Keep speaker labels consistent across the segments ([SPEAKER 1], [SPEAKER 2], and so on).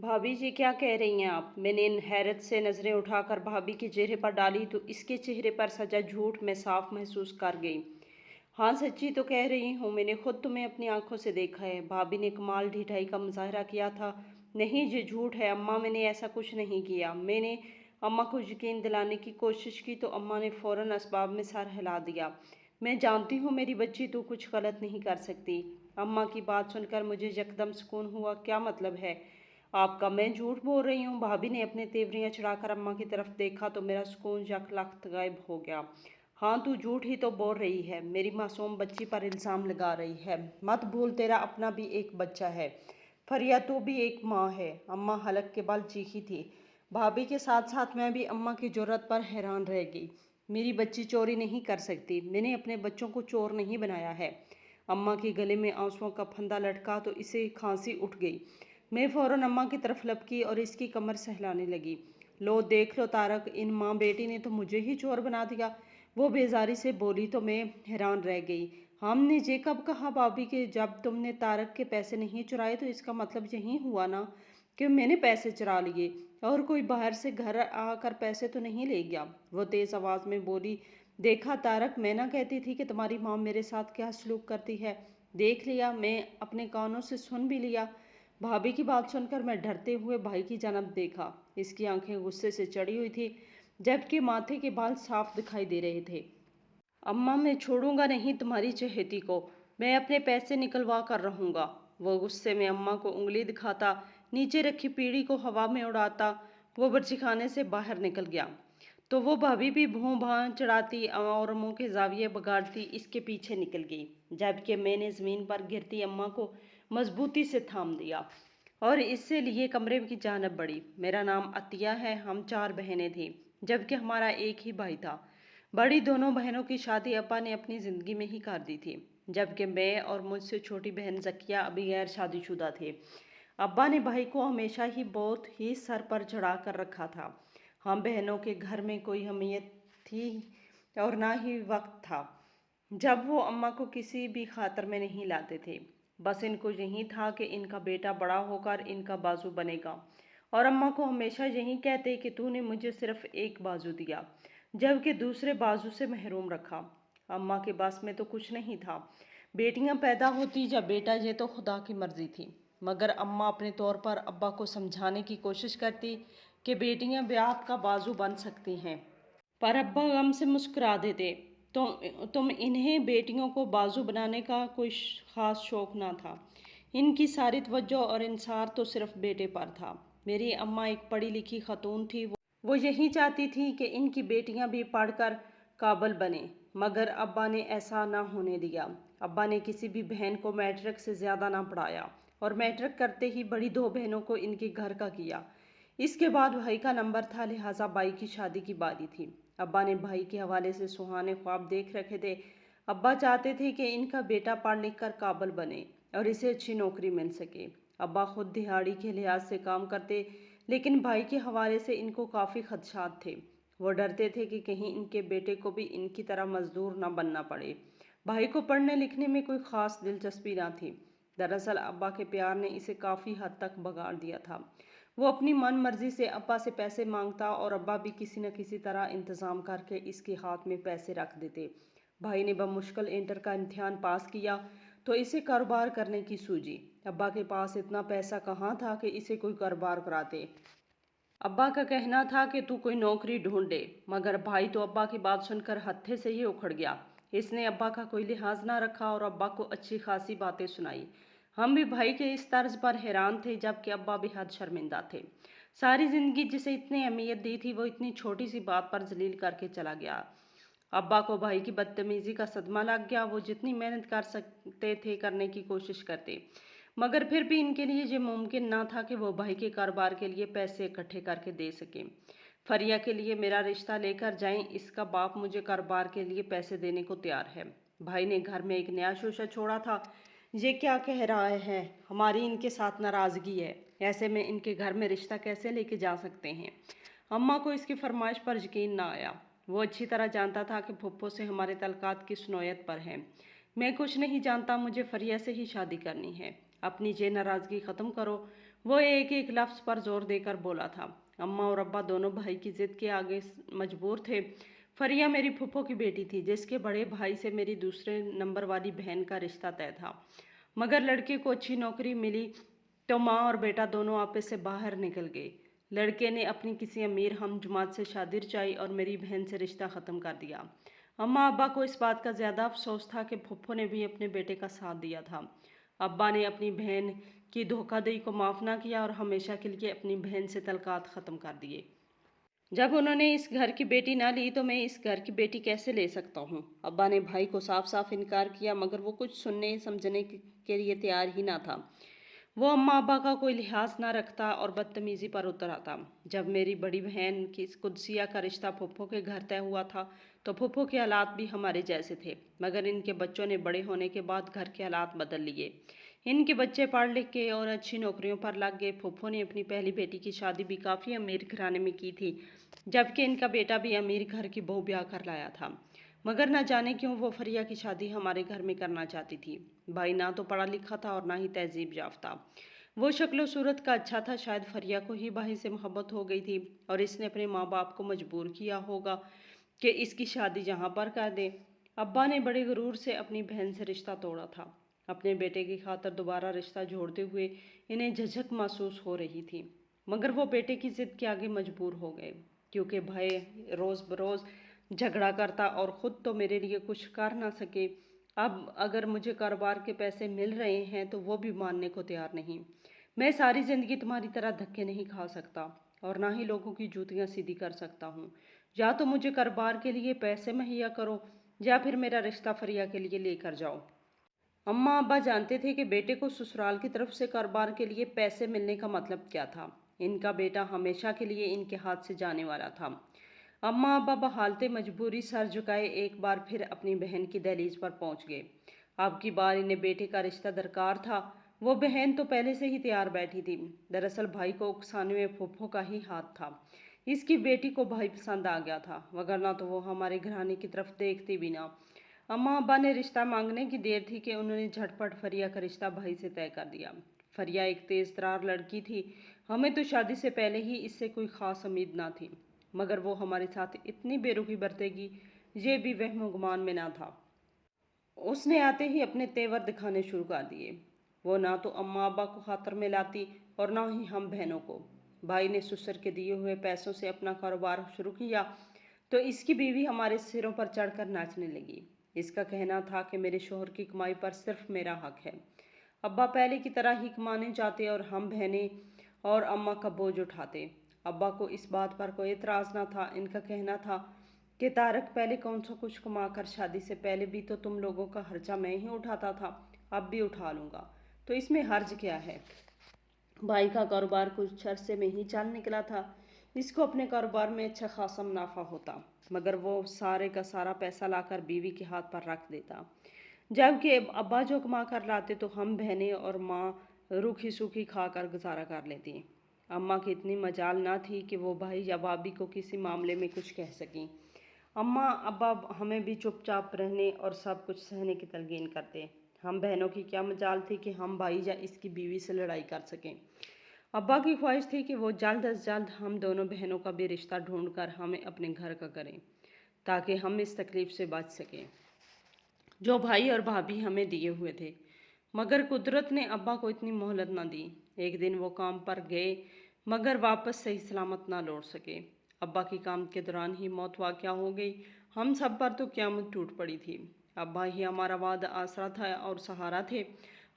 [SPEAKER 1] भाभी जी क्या कह रही हैं आप? मैंने हैरत से नज़रें उठाकर भाभी के चेहरे पर डाली तो इसके चेहरे पर सजा झूठ मैं साफ महसूस कर गई। हाँ सच्ची तो कह रही हूँ, मैंने खुद तुम्हें अपनी आंखों से देखा है। भाभी ने कमाल ढिठाई का मुजाहरा किया था। नहीं ये झूठ है अम्मा, मैंने ऐसा कुछ नहीं किया। मैंने अम्मा को यकीन दिलाने की कोशिश की तो अम्मा ने फ़ौरन असबाब में सर हिला दिया। मैं जानती हूँ मेरी बच्ची तो कुछ गलत नहीं कर सकती। अम्मा की बात सुनकर मुझे यकदम सुकून हुआ। क्या मतलब है आपका? मैं झूठ बोल रही हूँ? भाभी ने अपने तेवरियां चढ़ाकर अम्मा की तरफ देखा तो मेरा सुकून यकलख्त गायब हो गया। हाँ तू झूठ ही तो बोल रही है, मेरी मासूम बच्ची पर इल्ज़ाम लगा रही है। मत भूल तेरा अपना भी एक बच्चा है। फरिया तू भी एक माँ है। अम्मा हलक के बल चीखी थी। भाभी के साथ साथ मैं भी अम्मा की जुर्रत पर हैरान रह गई। मेरी बच्ची चोरी नहीं कर सकती, मैंने अपने बच्चों को चोर नहीं बनाया है। अम्मा के गले में आंसुओं का फंदा लटका तो इसे खांसी उठ गई। मैं फ़ौरन अम्मा की तरफ लपकी और इसकी कमर सहलाने लगी। लो देख लो तारक, इन माँ बेटी ने तो मुझे ही चोर बना दिया। वो बेजारी से बोली तो मैं हैरान रह गई। हमने ये कब कहा भाभी कि जब तुमने तारक के पैसे नहीं चुराए तो इसका मतलब यही हुआ ना कि मैंने पैसे चुरा लिए और कोई बाहर से घर आकर पैसे तो नहीं ले गया। वो तेज़ आवाज़ में बोली, देखा तारक, मैं ना कहती थी कि तुम्हारी माँ मेरे साथ क्या सलूक करती है। देख लिया, मैं अपने कानों से सुन भी लिया। भाभी की बात सुनकर मैं डरते हुए भाई की जानब देखा। इसकी आंखें गुस्से से चढ़ी हुई थी जबकि माथे के बाल साफ दिखाई दे रहे थे। अम्मा मैं छोड़ूंगा नहीं तुम्हारी चहेती को, मैं अपने पैसे निकलवा कर रहूंगा। वो गुस्से में अम्मा को उंगली दिखाता, नीचे रखी पीढ़ी को हवा में उड़ाता वो बर्चिखाने से बाहर निकल गया। तो वो भाभी भी भूं भां चढ़ाती और मुंह के जाविये बगाड़ती इसके पीछे निकल गई, जबकि मैंने ज़मीन पर गिरती अम्मा को मजबूती से थाम दिया और इससे लिए कमरे की जानब बढ़ी। मेरा नाम अतिया है, हम 4 बहनें थीं जबकि हमारा एक ही भाई था। बड़ी दोनों बहनों की शादी अब्बा ने अपनी ज़िंदगी में ही कर दी थी, जबकि मैं और मुझसे छोटी बहन जकिया अभी गैर शादीशुदा थे। अब्बा ने भाई को हमेशा ही बहुत ही सर पर चढ़ा कर रखा था। हम बहनों के घर में कोई अहमियत थी और ना ही वक्त था जब वो अम्मा को किसी भी खातर में नहीं लाते थे। बस इनको यही था कि इनका बेटा बड़ा होकर इनका बाजू बनेगा और अम्मा को हमेशा यही कहते कि तूने मुझे सिर्फ एक बाजू दिया जबकि दूसरे बाजू से महरूम रखा। अम्मा के बस में तो कुछ नहीं था। बेटियां पैदा होती या बेटा, ये तो खुदा की मर्जी थी। मगर अम्मा अपने तौर पर अब्बा को समझाने की कोशिश करती कि बेटियां ब्याह का बाजू बन सकती हैं, पर अब्बा गम से मुस्कुरा देते। तुम इन्हें बेटियों को बाजू बनाने का कोई ख़ास शौक़ ना था। इनकी सारी तवज्जो और इंसार तो सिर्फ बेटे पर था। मेरी अम्मा एक पढ़ी लिखी खातून थी। वो यही चाहती थी कि इनकी बेटियां भी पढ़कर काबिल बने, मगर अब्बा ने ऐसा ना होने दिया। अब्बा ने किसी भी बहन को मैट्रिक से ज़्यादा ना पढ़ाया और मैट्रिक करते ही बड़ी 2 बहनों को इनके घर का किया। इसके बाद भाई का नंबर था, लिहाजा भाई की शादी की बारी थी। अब्बा ने भाई के हवाले से सुहाने ख्वाब देख रखे थे। अब्बा चाहते थे कि इनका बेटा पढ़ लिख कर काबिल बने और इसे अच्छी नौकरी मिल सके। अब्बा खुद दिहाड़ी के लिहाज से काम करते, लेकिन भाई के हवाले से इनको काफ़ी खदशात थे। वो डरते थे कि कहीं इनके बेटे को भी इनकी तरह मजदूर न बनना पड़े। भाई को पढ़ने लिखने में कोई ख़ास दिलचस्पी ना थी। दरअसल अब्बा के प्यार ने इसे काफ़ी हद तक बगाड़ दिया था। वो अपनी मन मर्जी से अब्बा से पैसे मांगता और अब्बा भी किसी न किसी तरह इंतज़ाम करके इसके हाथ में पैसे रख देते। भाई ने बमुश्किल इंटर का इम्तिहान पास किया तो इसे कारोबार करने की सूझी। अब्बा के पास इतना पैसा कहाँ था कि इसे कोई कारोबार कराते। अब्बा का कहना था कि तू कोई नौकरी ढूंढ दे, मगर भाई तो अब्बा की बात सुनकर हत्थे से ही उखड़ गया। इसने अब्बा का कोई लिहाज ना रखा और अब्बा को अच्छी खासी बातें सुनाई। हम भी भाई के इस तर्ज पर हैरान थे, जबकि अब्बा बेहद शर्मिंदा थे। सारी जिंदगी जिसे इतनी अहमियत दी थी वो इतनी छोटी सी बात पर जलील करके चला गया। अब्बा को भाई की बदतमीजी का सदमा लग गया। वो जितनी मेहनत कर सकते थे करने की कोशिश करते, मगर फिर भी इनके लिए ये मुमकिन ना था कि वो भाई के कारोबार के लिए पैसे इकट्ठे करके दे सकें। फरिया के लिए मेरा रिश्ता लेकर जाएं, इसका बाप मुझे कारोबार के लिए पैसे देने को तैयार है। भाई ने घर में एक नया शोशा छोड़ा था। ये क्या कह रहा है, हमारी इनके साथ नाराज़गी है, ऐसे में इनके घर में रिश्ता कैसे लेके जा सकते हैं। अम्मा को इसकी फरमाइश पर यकीन ना आया। वो अच्छी तरह जानता था कि फुप्पो से हमारे तल्कात किस नौयत पर हैं। मैं कुछ नहीं जानता, मुझे फरिया से ही शादी करनी है। अपनी ये नाराज़गी ख़त्म करो। वो एक एक लफ्ज़ पर जोर देकर बोला था। अम्मा और अब्बा दोनों भाई की ज़िद के आगे मजबूर थे। फरिया मेरी फूफो की बेटी थी, जिसके बड़े भाई से मेरी दूसरे नंबर वाली बहन का रिश्ता तय था। मगर लड़के को अच्छी नौकरी मिली तो माँ और बेटा दोनों आपस से बाहर निकल गए। लड़के ने अपनी किसी अमीर हम जमात से शादी रचाई और मेरी बहन से रिश्ता ख़त्म कर दिया। अम्मा अब्बा को इस बात का ज़्यादा अफसोस था कि फुफ्फो ने भी अपने बेटे का साथ दिया था। अब्बा ने अपनी बहन की धोखाधड़ी को माफ़ ना किया और हमेशा के लिए अपनी बहन से तल्कात ख़त्म कर दिए। जब उन्होंने इस घर की बेटी ना ली तो मैं इस घर की बेटी कैसे ले सकता हूँ। अब्बा ने भाई को साफ साफ इनकार किया, मगर वो कुछ सुनने समझने के लिए तैयार ही ना था। वो अम्मा अब्बा का कोई लिहाज ना रखता और बदतमीज़ी पर उतर आता। जब मेरी बड़ी बहन की कुदसिया का रिश्ता फुफ्फो के घर तय हुआ था तो फुफ्फो के हालात भी हमारे जैसे थे, मगर इनके बच्चों ने बड़े होने के बाद घर के हालात बदल लिए। इनके बच्चे पढ़ लिख के और अच्छी नौकरियों पर लग गए। फुफ्फो ने अपनी पहली बेटी की शादी भी काफ़ी अमीर घराने में की थी, जबकि इनका बेटा भी अमीर घर की बहू ब्याह कर लाया था। मगर न जाने क्यों वो फरिया की शादी हमारे घर में करना चाहती थी। भाई ना तो पढ़ा लिखा था और ना ही तहजीब याफ्ता। वो शक्लो सूरत का अच्छा था, शायद फरिया को ही भाई से मोहब्बत हो गई थी और इसने अपने माँ बाप को मजबूर किया होगा कि इसकी शादी यहाँ पर कर दें। अब्बा ने बड़े गुरूर से अपनी बहन से रिश्ता तोड़ा था। अपने बेटे की खातर दोबारा रिश्ता जोड़ते हुए इन्हें झिझक महसूस हो रही थी, मगर वो बेटे की जिद के आगे मजबूर हो गए, क्योंकि भाई रोज़ बरोज़ झगड़ा करता और ख़ुद तो मेरे लिए कुछ कर ना सके। अब अगर मुझे कारोबार के पैसे मिल रहे हैं तो वो भी मानने को तैयार नहीं। मैं सारी ज़िंदगी तुम्हारी तरह धक्के नहीं खा सकता और ना ही लोगों की जूतियाँ सीधी कर सकता हूँ। या तो मुझे कारोबार के लिए पैसे मुहैया करो या फिर मेरा रिश्ता फरिया के लिए लेकर जाओ। अम्मा अब्बा जानते थे कि बेटे को ससुराल की तरफ से कारोबार के लिए पैसे मिलने का मतलब क्या था। इनका बेटा हमेशा के लिए इनके हाथ से जाने वाला था। अम्मा अब्बा बहालते मजबूरी सर झुकाए एक बार फिर अपनी बहन की दहलीज पर पहुंच गए। अब की बार इन्हें बेटे का रिश्ता दरकार था। वो बहन तो पहले से ही तैयार बैठी थी। दरअसल भाई को उकसाने में फूफो का ही हाथ था। इसकी बेटी को भाई पसंद आ गया था, वगरना तो वो हमारे घराने की तरफ देखती भी ना। अम्मा अब्बा ने रिश्ता मांगने की देर थी कि उन्होंने झटपट फरिया का रिश्ता भाई से तय कर दिया। फरिया एक तेज तरार लड़की थी। हमें तो शादी से पहले ही इससे कोई ख़ास उम्मीद ना थी, मगर वो हमारे साथ इतनी बेरुखी बरतेगी ये भी वहम गुमान में ना था। उसने आते ही अपने तेवर दिखाने शुरू कर दिए। वो ना तो अम्मा अब्बा को खातर में लाती और ना ही हम बहनों को। भाई ने ससुर के दिए हुए पैसों से अपना कारोबार शुरू किया तो इसकी बीवी हमारे सिरों पर चढ़कर नाचने लगी। इसका कहना था कि मेरे शोहर की कमाई पर सिर्फ मेरा हक है। अब्बा पहले की तरह ही कमाने जाते और हम बहनें और अम्मा का बोझ उठाते। अब्बा को इस बात पर कोई एतराज़ ना था। इनका कहना था कि तारक, पहले कौन सा कुछ कमा कर शादी से पहले भी तो तुम लोगों का खर्चा मैं ही उठाता था, अब भी उठा लूँगा, तो इसमें हर्ज क्या है। भाई का कारोबार कुछ अरसे में ही चल निकला था। इसको अपने कारोबार में अच्छा खासा मुनाफा होता, मगर वो सारे का सारा पैसा लाकर बीवी के हाथ पर रख देता, जबकि अब्बा जो कमा कर लाते तो हम बहनें और माँ रूखी सूखी खाकर गुजारा कर लेती। अम्मा की इतनी मजाल ना थी कि वो भाई या भाभी को किसी मामले में कुछ कह सकें। अम्मा अब्बा हमें भी चुपचाप रहने और सब कुछ सहने की तलकीन करते। हम बहनों की क्या मजाल थी कि हम भाई या इसकी बीवी से लड़ाई कर सकें। अब्बा की ख्वाहिश थी कि वो जल्द अज जल्द हम दोनों बहनों का भी रिश्ता ढूंढकर हमें अपने घर का करें, ताकि हम इस तकलीफ से बच सकें जो भाई और भाभी हमें दिए हुए थे। मगर कुदरत ने अब्बा को इतनी मोहलत न दी। एक दिन वो काम पर गए, मगर वापस सही सलामत ना लौट सके। अब्बा की काम के दौरान ही मौत वाक़या हो गई। हम सब पर तो क़यामत टूट पड़ी थी। अब्बा ही हमारा वादा आसरा था और सहारा थे।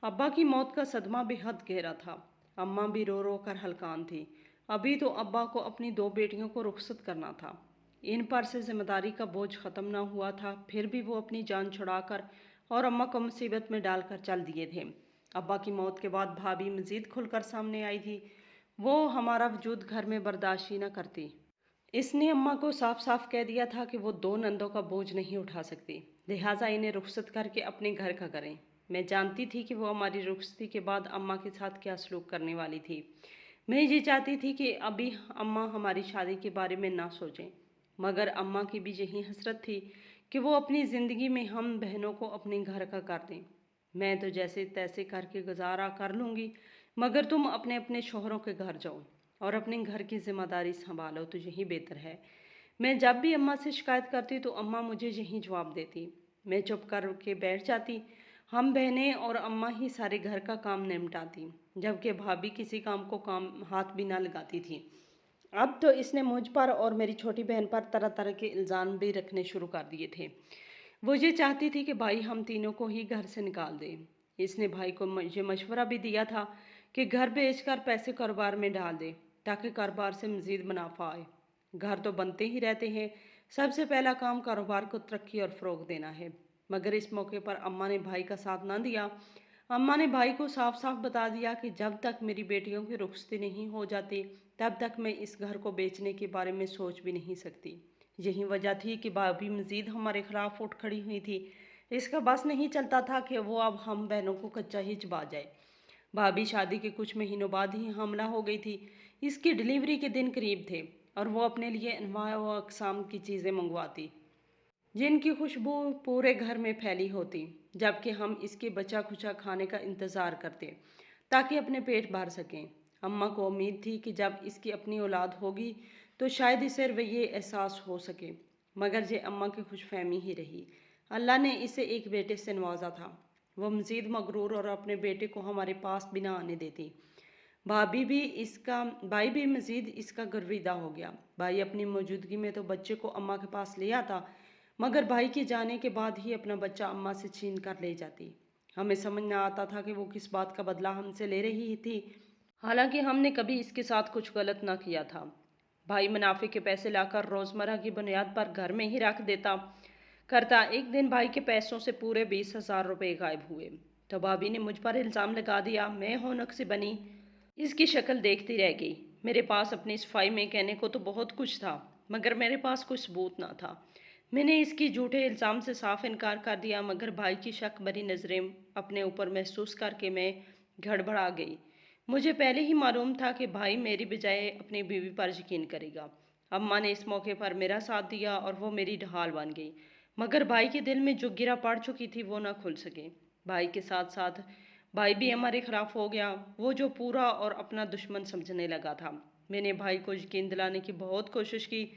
[SPEAKER 1] अब्बा की मौत का सदमा बेहद गहरा था। अम्मा भी रो रो कर हलकान थी। अभी तो अब्बा को अपनी दो बेटियों को रुखसत करना था। इन पर से जिम्मेदारी का बोझ ख़त्म ना हुआ था, फिर भी वो अपनी जान छुड़ाकर और अम्मा को मुसीबत में डालकर चल दिए थे। अब्बा की मौत के बाद भाभी मज़ीद खुलकर सामने आई थी। वो हमारा वजूद घर में बर्दाश्त ही न करती। इसने अम्मा को साफ साफ कह दिया था कि वो दो नंदों का बोझ नहीं उठा सकती, लिहाजा इन्हें रुखसत करके अपने घर का करें। मैं जानती थी कि वो हमारी रुखसती के बाद अम्मा के साथ क्या सलूक करने वाली थी। मैं ये चाहती थी कि अभी अम्मा हमारी शादी के बारे में ना सोचें, मगर अम्मा की भी यही हसरत थी कि वो अपनी ज़िंदगी में हम बहनों को अपने घर का कर दें। मैं तो जैसे तैसे करके गुजारा कर लूँगी, मगर तुम अपने अपने शौहरों के घर जाओ और अपने घर की जिम्मेदारी संभालो तो यही बेहतर है। मैं जब भी अम्मा से शिकायत करती तो अम्मा मुझे यही जवाब देती। मैं चुप करके बैठ जाती। हम बहनें और अम्मा ही सारे घर का काम निपटाती, जबकि भाभी किसी काम को काम हाथ भी ना लगाती थी। अब तो इसने मुझ पर और मेरी छोटी बहन पर तरह तरह के इल्ज़ाम भी रखने शुरू कर दिए थे। वो ये चाहती थी कि भाई हम तीनों को ही घर से निकाल दे। इसने भाई को मुझे मशवरा भी दिया था कि घर बेचकर पैसे कारोबार में डाल दे ताकि कारोबार से मज़ीद मुनाफा आए। घर तो बनते ही रहते हैं, सबसे पहला काम कारोबार को तरक्की और फ़रोग़ देना है। मगर इस मौके पर अम्मा ने भाई का साथ ना दिया। अम्मा ने भाई को साफ साफ बता दिया कि जब तक मेरी बेटियों की रुखसती नहीं हो जाती तब तक मैं इस घर को बेचने के बारे में सोच भी नहीं सकती। यही वजह थी कि भाभी मज़ीद हमारे खिलाफ उठ खड़ी हुई थी। इसका बस नहीं चलता था कि वो अब हम बहनों को कच्चा ही चबा जाए। भाभी शादी के कुछ महीनों बाद ही हमला हो गई थी। इसकी डिलीवरी के दिन करीब थे और वो अपने लिए अनवाع व अक़साम की चीज़ें मंगवाती जिनकी खुशबू पूरे घर में फैली होती, जबकि हम इसके बचा खुचा खाने का इंतज़ार करते ताकि अपने पेट भर सकें। अम्मा को उम्मीद थी कि जब इसकी अपनी औलाद होगी तो शायद इसे ये एहसास हो सके, मगर ये अम्मा की खुशफहमी ही रही। अल्लाह ने इसे एक बेटे से नवाजा था। वो मज़ीद मगरूर और अपने बेटे को हमारे पास भी ना आने देती। भाई भी मज़ीद इसका गर्विदा हो गया। भाई अपनी मौजूदगी में तो बच्चे को अम्मा के पास ले आता, मगर भाई के जाने के बाद ही अपना बच्चा अम्मा से छीन कर ले जाती। हमें समझ ना आता था कि वो किस बात का बदला हमसे ले रही थी, हालांकि हमने कभी इसके साथ कुछ गलत ना किया था। भाई मुनाफे के पैसे लाकर रोज़मर्रा की बुनियाद पर घर में ही रख देता करता। एक दिन भाई के पैसों से पूरे 20,000 रुपये गायब हुए तो भाभी ने मुझ पर इल्ज़ाम लगा दिया। मैं होनक से बनी इसकी शक्ल देखती रह गई। मेरे पास अपनी सफाई में कहने को तो बहुत कुछ था, मगर मेरे पास कोई सबूत ना था। मैंने इसकी झूठे इल्ज़ाम से साफ इनकार कर दिया, मगर भाई की शक भरी नज़रें अपने ऊपर महसूस करके मैं गड़बड़ा गई। मुझे पहले ही मालूम था कि भाई मेरी बजाय अपनी बीवी पर यकीन करेगा। अम्मा ने इस मौके पर मेरा साथ दिया और वो मेरी ढाल बन गई, मगर भाई के दिल में जो गिरा पड़ चुकी थी वो ना खुल सके। भाई के साथ साथ भाई भी हमारे खिलाफ हो गया, वो जो पूरा और अपना दुश्मन समझने लगा था। मैंने भाई को यकीन दिलाने की बहुत कोशिश की,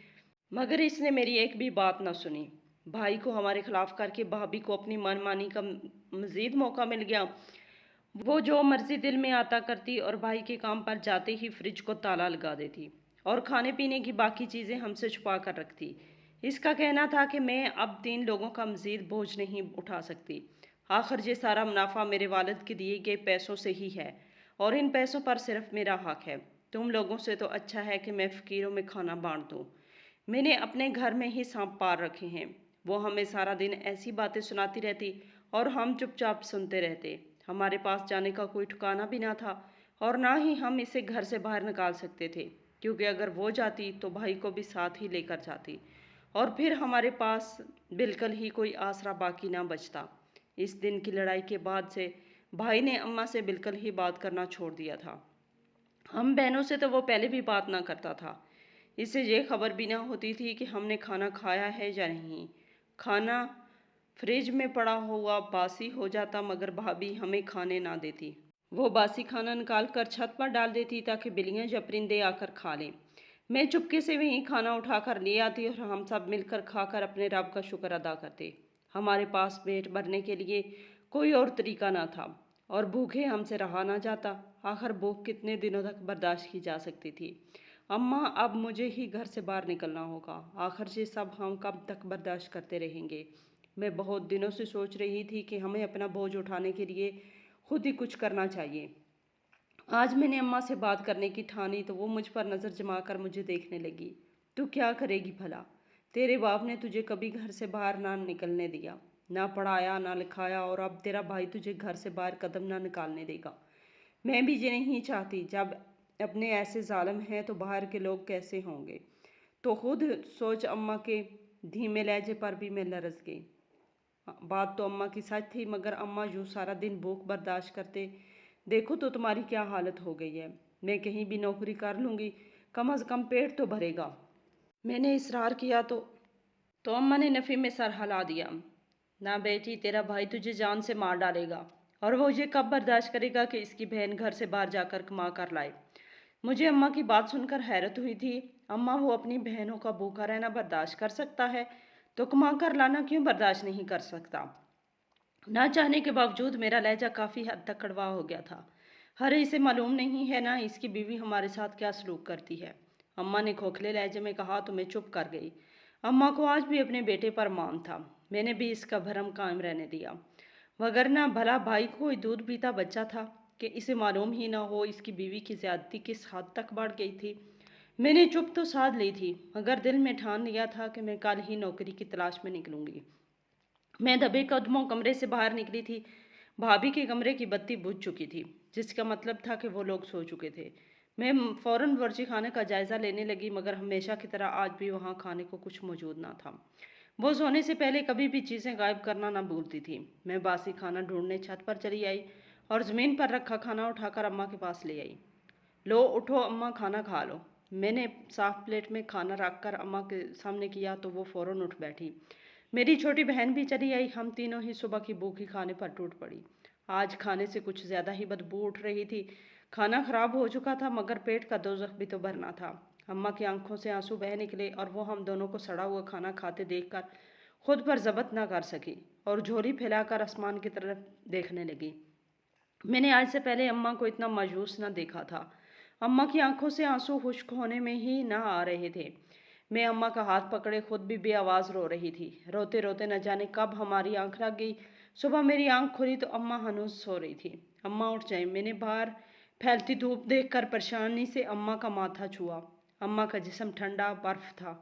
[SPEAKER 1] मगर इसने मेरी एक भी बात ना सुनी। भाई को हमारे खिलाफ करके भाभी को अपनी मनमानी का मज़ीद मौका मिल गया। वो जो मर्जी दिल में आता करती और भाई के काम पर जाते ही फ्रिज को ताला लगा देती और खाने पीने की बाकी चीज़ें हमसे छुपा कर रखती। इसका कहना था कि मैं अब 3 लोगों का मज़ीद बोझ नहीं उठा सकती। आखिर ये सारा मुनाफा मेरे वालिद के दिए गए पैसों से ही है और इन पैसों पर सिर्फ मेरा हक है। तुम लोगों से तो अच्छा है कि मैं फ़कीरों में खाना बांट दूँ। मैंने अपने घर में ही सांप पाल रखे हैं। वो हमें सारा दिन ऐसी बातें सुनाती रहती और हम चुपचाप सुनते रहते। हमारे पास जाने का कोई ठिकाना भी ना था और ना ही हम इसे घर से बाहर निकाल सकते थे, क्योंकि अगर वो जाती तो भाई को भी साथ ही लेकर जाती और फिर हमारे पास बिल्कुल ही कोई आसरा बाकी ना बचता। इस दिन की लड़ाई के बाद से भाई ने अम्मा से बिल्कुल ही बात करना छोड़ दिया था। हम बहनों से तो वो पहले भी बात ना करता था। इससे ये खबर भी ना होती थी कि हमने खाना खाया है या नहीं। खाना फ्रिज में पड़ा हुआ बासी हो जाता, मगर भाभी हमें खाने ना देती। वो बासी खाना निकाल कर छत पर डाल देती ताकि बिल्लियाँ या परिंदे आकर खा लें। मैं चुपके से वहीं खाना उठाकर ले आती और हम सब मिलकर खाकर अपने रब का शुक्र अदा करते। हमारे पास पेट भरने के लिए कोई और तरीका ना था और भूखे हमसे रहा ना जाता। आखिर भूख कितने दिनों तक बर्दाश्त की जा सकती थी। अम्मा, अब मुझे ही घर से बाहर निकलना होगा। आखिर ये सब हम कब तक बर्दाश्त करते रहेंगे। मैं बहुत दिनों से सोच रही थी कि हमें अपना बोझ उठाने के लिए खुद ही कुछ करना चाहिए। आज मैंने अम्मा से बात करने की ठानी तो वो मुझ पर नज़र जमा कर मुझे देखने लगी। तू क्या करेगी भला? तेरे बाप ने तुझे कभी घर से बाहर ना निकलने दिया, ना पढ़ाया ना लिखाया, और अब तेरा भाई तुझे घर से बाहर कदम ना निकालने देगा। मैं भी ये नहीं चाहती। जब अपने ऐसे जालिम हैं तो बाहर के लोग कैसे होंगे? तो खुद सोच। अम्मा के धीमे लहजे पर भी मैं लरज़ गई। बात तो अम्मा की सच थी, मगर अम्मा यूँ सारा दिन भूख बर्दाश्त करते देखो तो तुम्हारी क्या हालत हो गई है। मैं कहीं भी नौकरी कर लूँगी, कम अज़ कम पेट तो भरेगा। मैंने इसरार किया तो अम्मा ने नफ़ी में सर हिला दिया। ना बेटी, तेरा भाई तुझे जान से मार डालेगा और वो ये कब बर्दाश्त करेगा कि इसकी बहन घर से बाहर जाकर कमा कर लाए। मुझे अम्मा की बात सुनकर हैरत हुई थी। अम्मा, वो अपनी बहनों का भूखा रहना बर्दाश्त कर सकता है तो कमा कर लाना क्यों बर्दाश्त नहीं कर सकता। ना चाहने के बावजूद मेरा लहजा काफ़ी हद तक कड़वा हो गया था। अरे, इसे मालूम नहीं है ना इसकी बीवी हमारे साथ क्या सलूक करती है। अम्मा ने खोखले लहजे में कहा तो मैं चुप कर गई। अम्मा को आज भी अपने बेटे पर मान था। मैंने भी इसका भरम कायम रहने दिया। वगरना भला भाई कोई दूध पीता बच्चा था कि इसे मालूम ही ना हो इसकी बीवी की ज्यादती किस हद तक बढ़ गई थी। मैंने चुप तो साध ली थी, मगर दिल में ठान लिया था कि मैं कल ही नौकरी की तलाश में निकलूंगी। मैं दबे कदमों कमरे से बाहर निकली थी। भाभी के कमरे की बत्ती बुझ चुकी थी, जिसका मतलब था कि वो लोग सो चुके थे। मैं फौरन वर्जी खाने का जायज़ा लेने लगी, मगर हमेशा की तरह आज भी वहाँ खाने को कुछ मौजूद ना था। वो सोने से पहले कभी भी चीज़ें गायब करना ना भूलती थी। मैं बासी खाना ढूंढने छत पर चली आई और ज़मीन पर रखा खाना उठाकर अम्मा के पास ले आई। लो उठो अम्मा, खाना खा लो। मैंने साफ प्लेट में खाना रखकर अम्मा के सामने किया तो वो फौरन उठ बैठी। मेरी छोटी बहन भी चली आई। हम तीनों ही सुबह की भूखी खाने पर टूट पड़ी। आज खाने से कुछ ज़्यादा ही बदबू उठ रही थी। खाना खराब हो चुका था, मगर पेट का दोज़ख भी तो भरना था। अम्मा की आंखों से आंसू बह निकले और वो हम दोनों को सड़ा हुआ खाना खाते देखकर खुद पर जब्त ना कर सकी और झोली फैलाकर आसमान की तरफ देखने लगी। मैंने आज से पहले अम्मा को इतना मायूस न देखा था। अम्मा की आंखों से आंसू खुश्क होने में ही न आ रहे थे। मैं अम्मा का हाथ पकड़े खुद भी बेआवाज़ रो रही थी। रोते रोते न जाने कब हमारी आंख लग गई। सुबह मेरी आंख खुली तो अम्मा हनूज सो रही थी। अम्मा उठ जाए। मैंने बाहर फैलती धूप देखकर परेशानी से अम्मा का माथा छुआ। अम्मा का जिस्म ठंडा बर्फ था।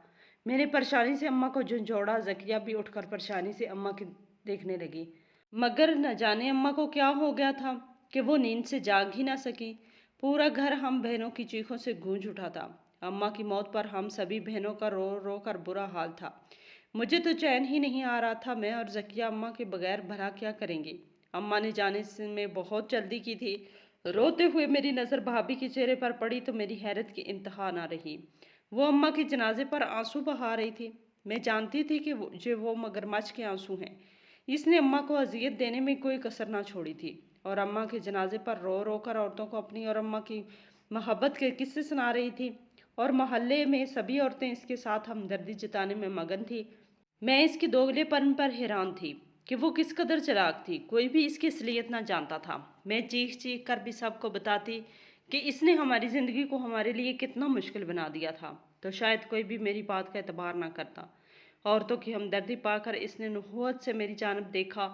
[SPEAKER 1] मैंने परेशानी से अम्मा को झंझोड़ा। जकिया भी उठकर परेशानी से अम्मा की देखने लगी, मगर न जाने अम्मा को क्या हो गया था कि वो नींद से जाग ही ना सकी। पूरा घर हम बहनों की चीखों से गूंज उठा था। अम्मा की मौत पर हम सभी बहनों का रो रो कर बुरा हाल था। मुझे तो चैन ही नहीं आ रहा था। मैं और जकिया अम्मा के बगैर भला क्या करेंगे। अम्मा ने जाने से में बहुत जल्दी की थी। रोते हुए मेरी नज़र भाभी के चेहरे पर पड़ी तो मेरी हैरत की इंतहा ना रही। वो अम्मा के जनाजे पर आंसू बहा रही थी। मैं जानती थी कि वो मगरमच्छ के आंसू हैं। इसने अम्मा को अजियत देने में कोई कसर ना छोड़ी थी और अम्मा के जनाजे पर रो रो कर औरतों को अपनी और अम्मा की मोहब्बत के किस्से सुना रही थी और मोहल्ले में सभी औरतें इसके साथ हमदर्दी जताने में मगन थी। मैं इसके दोगलेपन पर हैरान थी कि वो किस कदर चालाक थी। कोई भी इसकी असलियत ना जानता था। मैं चीख चीख कर भी सबको बताती कि इसने हमारी ज़िंदगी को हमारे लिए कितना मुश्किल बना दिया था, तो शायद कोई भी मेरी बात का एतबार ना करता। औरतों की हमदर्दी पाकर इसने नुबुव्वत से मेरी जानब देखा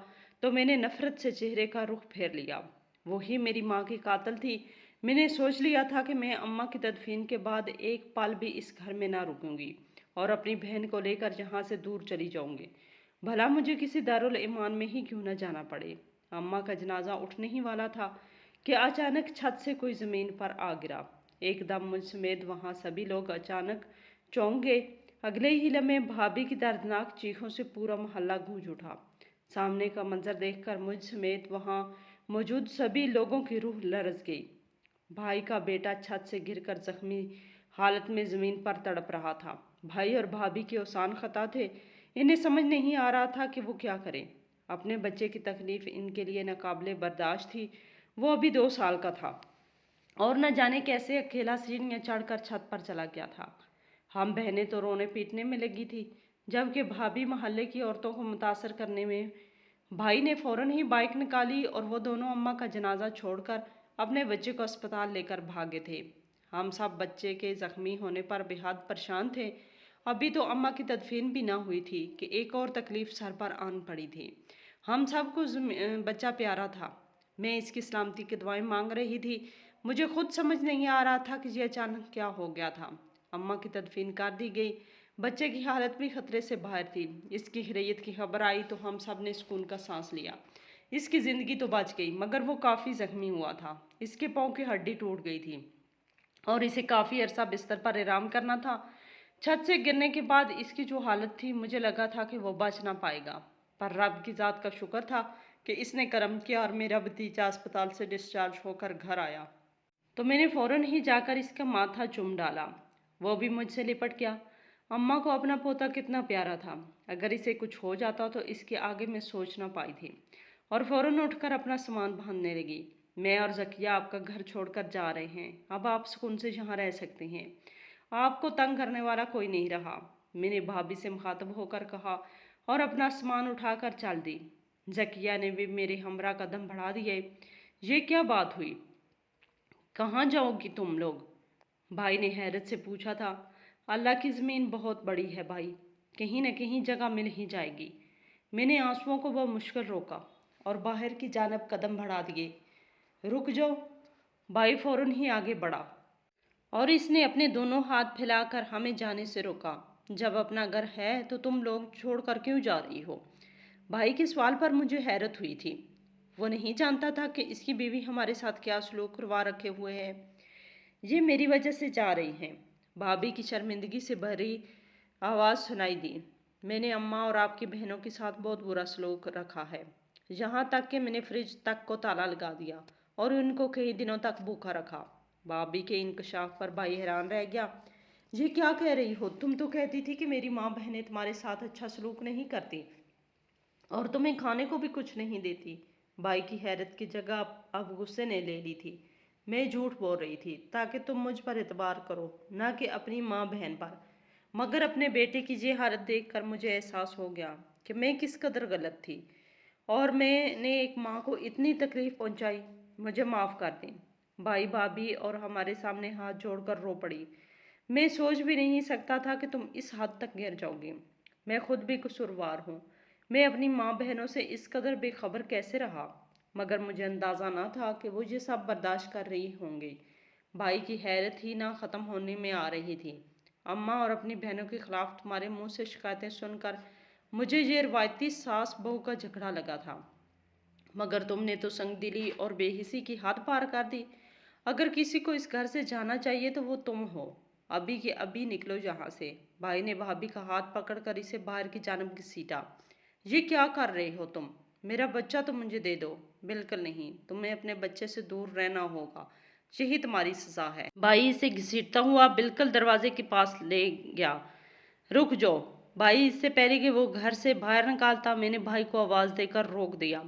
[SPEAKER 1] तो मैंने नफरत से चेहरे का रुख फेर लिया। वही मेरी माँ की कातिल थी। मैंने सोच लिया था कि मैं अम्मा की तदफीन के बाद एक पल भी इस घर में ना रुकूंगी और अपनी बहन को लेकर यहाँ से दूर चली जाऊंगी। भला मुझे किसी दारुल ईमान में ही क्यों न जाना पड़े। अम्मा का जनाजा उठने ही वाला था कि अचानक छत से कोई ज़मीन पर आ गिरा। एकदम मुझ समेत वहाँ सभी लोग अचानक चौंक गए। अगले ही लम्हे भाभी की दर्दनाक चीखों से पूरा मोहल्ला गूंज उठा। सामने का मंजर देखकर मुझ समेत वहाँ मौजूद सभी लोगों की रूह लरज गई। भाई का बेटा छत से गिरकर जख्मी हालत में ज़मीन पर तड़प रहा था। भाई और भाभी के औसान खता थे। इन्हें समझ नहीं आ रहा था कि वो क्या करें। अपने बच्चे की तकलीफ़ इनके लिए नाकाबिले बर्दाश्त थी। वो अभी 2 साल का था और न जाने कैसे अकेला सीढ़ियाँ चढ़कर छत पर चला गया था। हम बहनें तो रोने पीटने में लगी थी, जबकि भाभी मोहल्ले की औरतों को मुतासर करने में। भाई ने फौरन ही बाइक निकाली और वो दोनों अम्मा का जनाजा छोड़कर अपने बच्चे को अस्पताल लेकर भागे थे। हम सब बच्चे के जख्मी होने पर बेहद परेशान थे। अभी तो अम्मा की तदफीन भी ना हुई थी कि एक और तकलीफ सर पर आन पड़ी थी। हम सबको बच्चा प्यारा था। मैं इसकी सलामती की दुआएं मांग रही थी। मुझे खुद समझ नहीं आ रहा था कि ये अचानक क्या हो गया था। अम्मा की तदफीन कर दी गई। बच्चे की हालत भी खतरे से बाहर थी। इसकी खैरियत की खबर आई तो हम सब ने सुकून का सांस लिया। इसकी ज़िंदगी तो बच गई, मगर वो काफ़ी ज़ख्मी हुआ था। इसके पाँव की हड्डी टूट गई थी और इसे काफ़ी अरसा बिस्तर पर आराम करना था। छत से गिरने के बाद इसकी जो हालत थी, मुझे लगा था कि वो बच ना पाएगा, पर रब की ज़ात का शुक्र था कि इसने करम किया और मेरा भतीजा अस्पताल से डिस्चार्ज होकर घर आया। तो मैंने फ़ौरन ही जाकर इसका माथा चूम डाला। वो भी मुझसे लिपट गया। अम्मा को अपना पोता कितना प्यारा था। अगर इसे कुछ हो जाता तो इसके आगे मैं सोच ना पाई थी और फ़ौरन उठकर अपना सामान बांधने लगी। मैं और ज़किया आपका घर छोड़कर जा रहे हैं, अब आप सुकून से यहाँ रह सकते हैं, आपको तंग करने वाला कोई नहीं रहा, मैंने भाभी से मुखातब होकर कहा और अपना सामान उठाकर चल दी। ज़किया ने भी मेरे हमरा कदम बढ़ा दिए। ये क्या बात हुई, कहाँ जाओगी तुम लोग? भाई ने हैरत से पूछा था। अल्लाह की ज़मीन बहुत बड़ी है भाई, कहीं न कहीं जगह मिल ही जाएगी। मैंने आंसुओं को बहुत मुश्किल रोका और बाहर की जानब कदम बढ़ा दिए। रुक जाओ। भाई फौरन ही आगे बढ़ा और इसने अपने दोनों हाथ फैलाकर हमें जाने से रोका। जब अपना घर है तो तुम लोग छोड़कर क्यों जा रही हो? भाई के सवाल पर मुझे हैरत हुई थी। वो नहीं जानता था कि इसकी बीवी हमारे साथ क्या सलूक करवा रखे हुए है। ये मेरी वजह से जा रही हैं। भाभी की शर्मिंदगी से भरी आवाज़ सुनाई दी। मैंने अम्मा और आपकी बहनों के साथ बहुत बुरा सलूक रखा है, यहाँ तक कि मैंने फ्रिज तक को ताला लगा दिया और उनको कई दिनों तक भूखा रखा। भाभी के इंकशाफ पर भाई हैरान रह गया। ये क्या कह रही हो? तुम तो कहती थी कि मेरी माँ बहनें तुम्हारे साथ अच्छा सलूक नहीं करती और तुम्हें खाने को भी कुछ नहीं देती। भाई की हैरत की जगह अब गुस्से ने ले ली थी। मैं झूठ बोल रही थी ताकि तुम मुझ पर एतबार करो, ना कि अपनी माँ बहन पर। मगर अपने बेटे की ये हालत देखकर मुझे एहसास हो गया कि मैं किस कदर गलत थी और मैंने एक माँ को इतनी तकलीफ़ पहुँचाई। मुझे माफ़ कर दें। भाई भाभी और हमारे सामने हाथ जोड़कर रो पड़ी। मैं सोच भी नहीं सकता था कि तुम इस हद तक गिर जाओगी। मैं खुद भी कसूरवार हूँ। मैं अपनी माँ बहनों से इस कदर बेखबर कैसे रहा, मगर मुझे अंदाज़ा ना था कि वो ये सब बर्दाश्त कर रही होंगी। भाई की हैरत ही ना ख़त्म होने में आ रही थी। अम्मा और अपनी बहनों के खिलाफ तुम्हारे मुंह से शिकायतें सुनकर मुझे ये रवायती सास बहू का झगड़ा लगा था, मगर तुमने तो संगदिली और बेहिसी की हद पार कर दी। अगर किसी को इस घर से जाना चाहिए तो वो तुम हो। अभी के अभी निकलो यहाँ से। भाई ने भाभी का हाथ पकड़कर इसे बाहर की जानब घसीटा। ये क्या कर रहे हो तुम? मेरा बच्चा तो मुझे दे दो। बिल्कुल नहीं, तुम्हें अपने बच्चे से दूर रहना होगा, यही तुम्हारी सजा है। भाई इसे घसीटता हुआ बिल्कुल दरवाजे के पास ले गया। रुक जाओ। भाई इससे पहले कि वो घर से बाहर निकालता, मैंने भाई को आवाज़ देकर रोक दिया।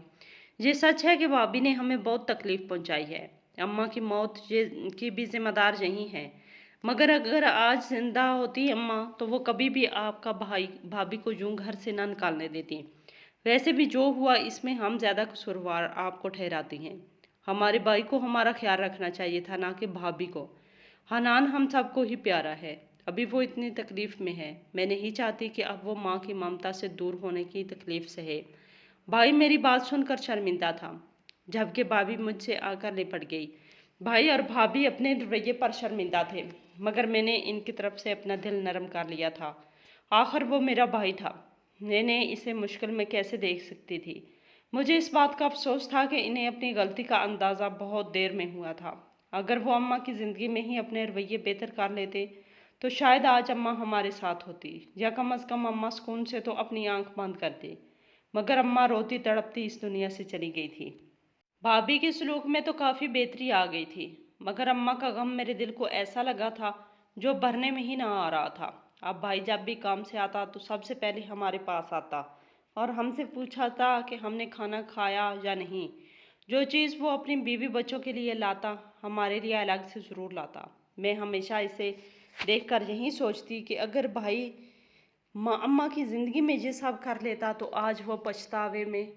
[SPEAKER 1] ये सच है कि भाभी ने हमें बहुत तकलीफ पहुंचाई है। अम्मा की मौत की भी जिम्मेदार यही है, मगर अगर आज जिंदा होती अम्मा तो वो कभी भी आपका भाई भाभी को यूं घर से ना निकालने देती। वैसे भी जो हुआ इसमें हम ज़्यादा कसूरवार आपको ठहराती हैं। हमारे भाई को हमारा ख्याल रखना चाहिए था, ना कि भाभी को। हनान हम सबको ही प्यारा है, अभी वो इतनी तकलीफ़ में है। मैं नहीं चाहती कि अब वो माँ की ममता से दूर होने की तकलीफ़ सहे। भाई मेरी बात सुनकर शर्मिंदा था, जबकि भाभी मुझसे आकर लिपट गई। भाई और भाभी अपने रवैये पर शर्मिंदा थे, मगर मैंने इनकी तरफ से अपना दिल नरम कर लिया था। आखिर वो मेरा भाई था, मैंने इसे मुश्किल में कैसे देख सकती थी। मुझे इस बात का अफसोस था कि इन्हें अपनी गलती का अंदाज़ा बहुत देर में हुआ था। अगर वो अम्मा की ज़िंदगी में ही अपने रवैये बेहतर कर लेते तो शायद आज अम्मा हमारे साथ होती, या कम अज़ कम अम्मा सुकून से तो अपनी आंख बंद करती। मगर अम्मा रोती तड़पती इस दुनिया से चली गई थी। भाभी के सलूक में तो काफ़ी बेहतरी आ गई थी, मगर अम्मा का गम मेरे दिल को ऐसा लगा था जो भरने में ही ना आ रहा था। अब भाई जब भी काम से आता तो सबसे पहले हमारे पास आता और हमसे पूछा कि हमने खाना खाया या नहीं। जो चीज़ वो अपनी बीवी बच्चों के लिए लाता, हमारे लिए अलग से ज़रूर लाता। मैं हमेशा इसे देखकर यही सोचती कि अगर भाई माँ अम्मा की ज़िंदगी में ये सब कर लेता तो आज वो पछतावे में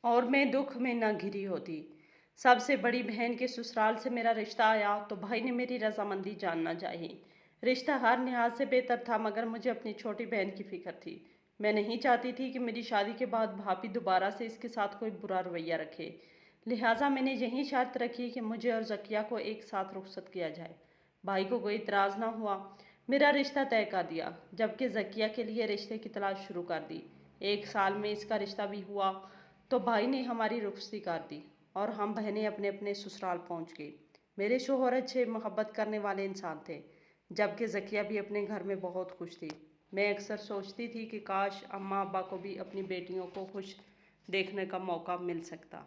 [SPEAKER 1] और मैं दुख में न घिरी होती। सबसे बड़ी बहन के ससुराल से मेरा रिश्ता आया तो भाई ने मेरी रजामंदी जानना चाहिए। रिश्ता हर लिहाज से बेहतर था, मगर मुझे अपनी छोटी बहन की फिक्र थी। मैं नहीं चाहती थी कि मेरी शादी के बाद भाभी दोबारा से इसके साथ कोई बुरा रवैया रखे। लिहाजा मैंने यही शर्त रखी कि मुझे और ज़किया को एक साथ रुखसत किया जाए। भाई को कोई इतराज़ ना हुआ। मेरा रिश्ता तय कर दिया, जबकि ज़किया के लिए रिश्ते की तलाश शुरू कर दी। 1 साल में इसका रिश्ता भी हुआ तो भाई ने हमारी रुखसती कर दी और हम बहनें अपने अपने ससुराल पहुंच गई। मेरे शोहर अच्छे मोहब्बत करने वाले इंसान थे, जबकि ज़किया भी अपने घर में बहुत खुश थी। मैं अक्सर सोचती थी कि काश अम्मा अब्बा को भी अपनी बेटियों को खुश देखने का मौका मिल सकता।